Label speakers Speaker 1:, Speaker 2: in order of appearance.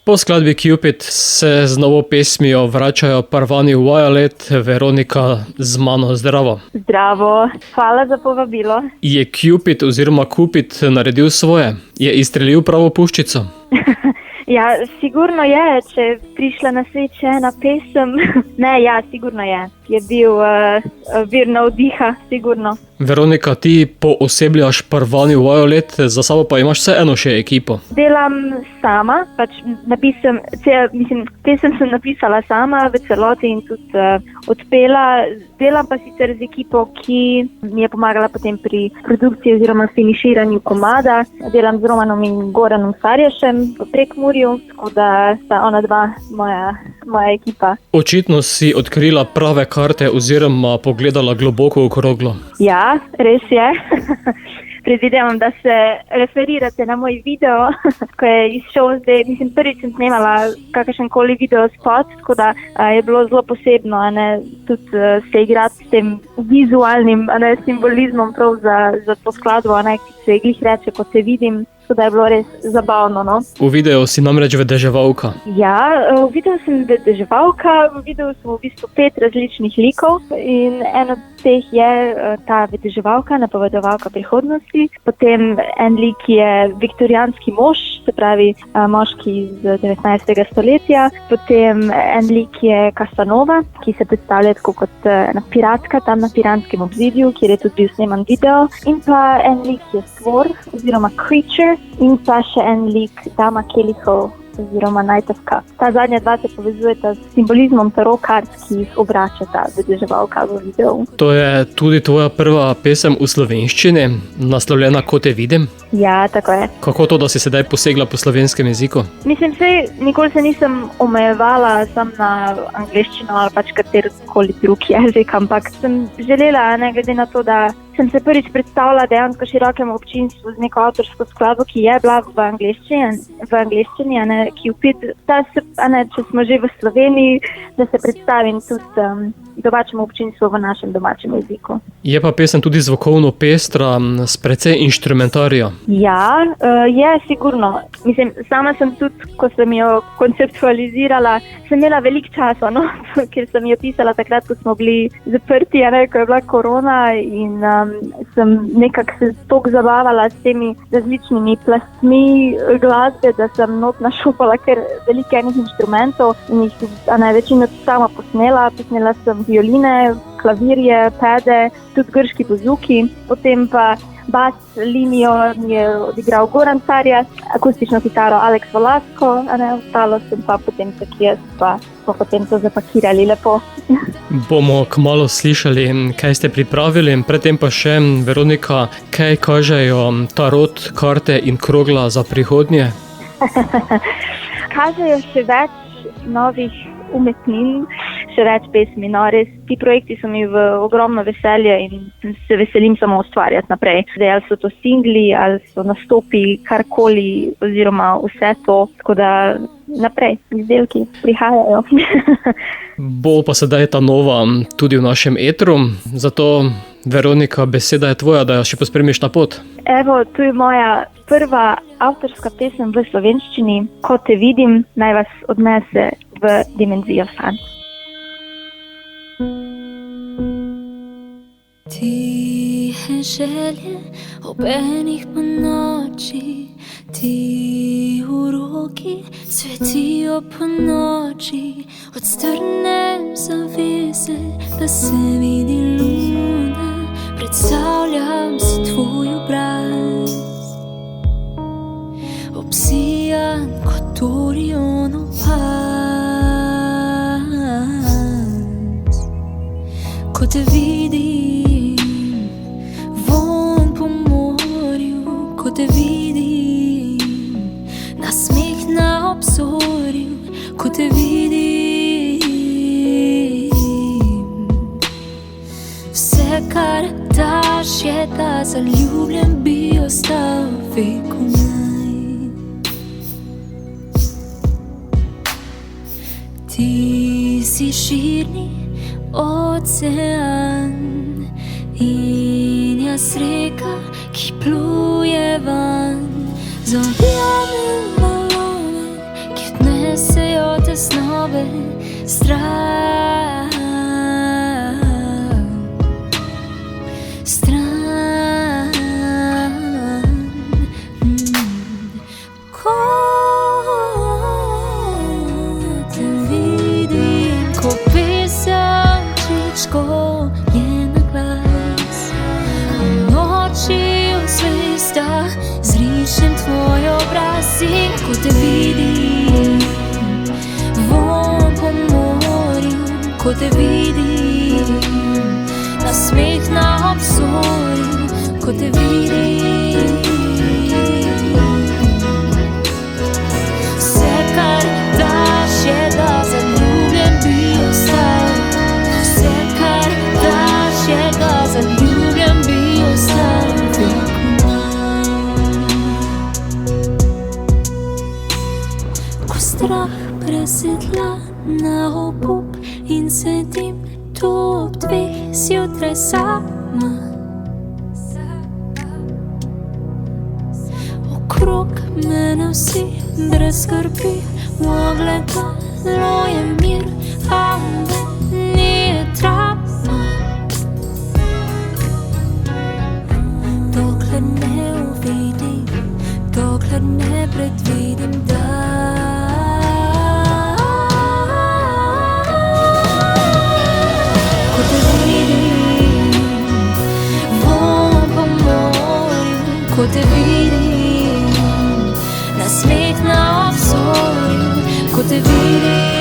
Speaker 1: Po skladbi Cupid se z novo pesmijo vračajo Parvani Violet, Veronika z mano, zdravo.
Speaker 2: Zdravo, hvala za povabilo.
Speaker 1: Je Cupid oziroma Cupid naredil svoje? Je izstrelil pravo puščico?
Speaker 2: Ja, sigurno je, če je prišla na svet še ena pesem. Ne, ja, sigurno je. Je bil vir navdiha, sigurno.
Speaker 1: Veronika, ti poosebljaš Parvani Violet, za sabo pa imaš vseeno še ekipo.
Speaker 2: Delam sama, pesem sem napisala sama v celoti in tudi odpela. Delam pa sicer z ekipo, ki mi je pomagala potem pri produkciji oziroma finiširanju komada. Delam z Romanom in Goranom Sarješem v Prekmurju, tako da sta ona dva moja ekipa.
Speaker 1: Očitno si odkrila prave karte oziroma pogledala globoko v kroglo.
Speaker 2: Ja, res je. Predvidevam, da se referirate na moj video, ko je izšel zdaj. Prvič sem snemala kakršenkoli video spot, tako da je bilo zelo posebno, tudi se igrati s tem vizualnim simbolizmom prav za to skladbo, ki se glih reče, ko se vidim. Tako da je bilo res zabavno. No?
Speaker 1: V videu si namreč vedeževalka.
Speaker 2: Ja, v videu sem vedeževalka, v videu sem v bistvu 5 različnih likov in en od teh je ta vedeževalka, napovedovalka prihodnosti. Potem en lik je viktorijanski mož, se pravi moški iz 19. stoletja. Potem en lik je Casanova, ki se predstavlja tako kot ena piratka tam na piranskem obzidju, kjer je tudi bil sneman video. In pa en lik je stvor oziroma creature. In pa še en lik Dama Kelihov oziroma Knight of Cups. Ta zadnja dva se povezujeta s simbolizmom tarot kart, ki jih obračata vedeževalka v videu. To
Speaker 1: je tudi tvoja prva pesem v slovenščini, naslovljena Ko te vidim?
Speaker 2: Ja, tako je.
Speaker 1: Kako to, da si sedaj posegla po slovenskem jeziku?
Speaker 2: Nikoli se nisem omejevala sam na angleščino ali pač katerikoli drug jezik, ampak sem želela, glede na to, da sem se prvič predstavila dejansko širokemu občinstvu z neko avtorsko skladbo, ki je bila v angleščini, Cupid, če smo že v Sloveniji, da se predstavim tudi domačemu občinstvu v našem domačem jeziku.
Speaker 1: Je pa pesem tudi zvokovno pestra, s precej inštrumentarija.
Speaker 2: Ja, je sigurno. Sama sem tudi, ko sem jo konceptualizirala, sem imela veliko časa, ker sem jo pisala takrat, ko smo bili zaprti, ko je bila korona in sem nekako se toliko zabavala s temi različnimi plastmi glasbe, da sem not našupala kar veliko enih inštrumentov in jih večino sama posnela. Posnela sem violine, klavirje, pede, tudi grški bozuki, potem pa bas linijo je odigral Goran Sarjas, akustično kitaro Alex Velasco, ostalo sem pa potem tako jaz, pa smo potem to zapakirali lepo.
Speaker 1: Bomo kmalu slišali, kaj ste pripravili, predtem pa še, Veronika, kaj kažejo tarot, karte in krogla za prihodnje?
Speaker 2: Kažejo še več novih umetnin, še več pesmi. Res, ti projekti so mi v ogromno veselje in se veselim samo ustvarjati naprej. Zdaj, ali so to singli, ali so nastopi, karkoli, oziroma vse to. Tako da naprej, izdelki prihajajo.
Speaker 1: Bo pa sedaj ta nova tudi v našem etru, zato Veronika, beseda je tvoja, da jo še pospremiš na pot.
Speaker 2: Evo, tu je moja prva avtorska pesem v slovenščini. Ko te vidim, naj vas odnese v dimenzijo sanj.
Speaker 3: Tihe želje ob enih po noči, ti uroki cvetijo po noči, odstrnem zavese, da se vidi luna, predstavljam si tvoj obraz, obsijan kot Orionov pas. Ko te vidim, vonj po morju, ko te vidim, nasmeh na obzorju, ko te vidim, vse, kar daš, je, da zaljubljen bi ostal vekomaj. Ti si širni ocean in jaz reka, ki pluje van, z objavim valove, ki odnesejo tesnobe stran. Ko te vidim, ko pesem čečko je na glas, v noči v zvezdah zrišem tvoj obraz. In ko te vidim, vonj po morju, ko te vidim, nasmeh na obzorju, ko te vidim. Vse, kar daš, je, da zaljubljen bi ostal. Vse, kar daš, je, da zaljubljen bi ostal. Ko strah presedla na obup in sedim tu ob 2 zjutraj sama, okrog mene vsi brez skrbi, v ogledalu je mir, a meni je travma. Dokler ne uvidim, dokler ne predvidim, da ko te vidim, vonj po morju, ko te vidim, nasmeh na obzorju, ko te vidim.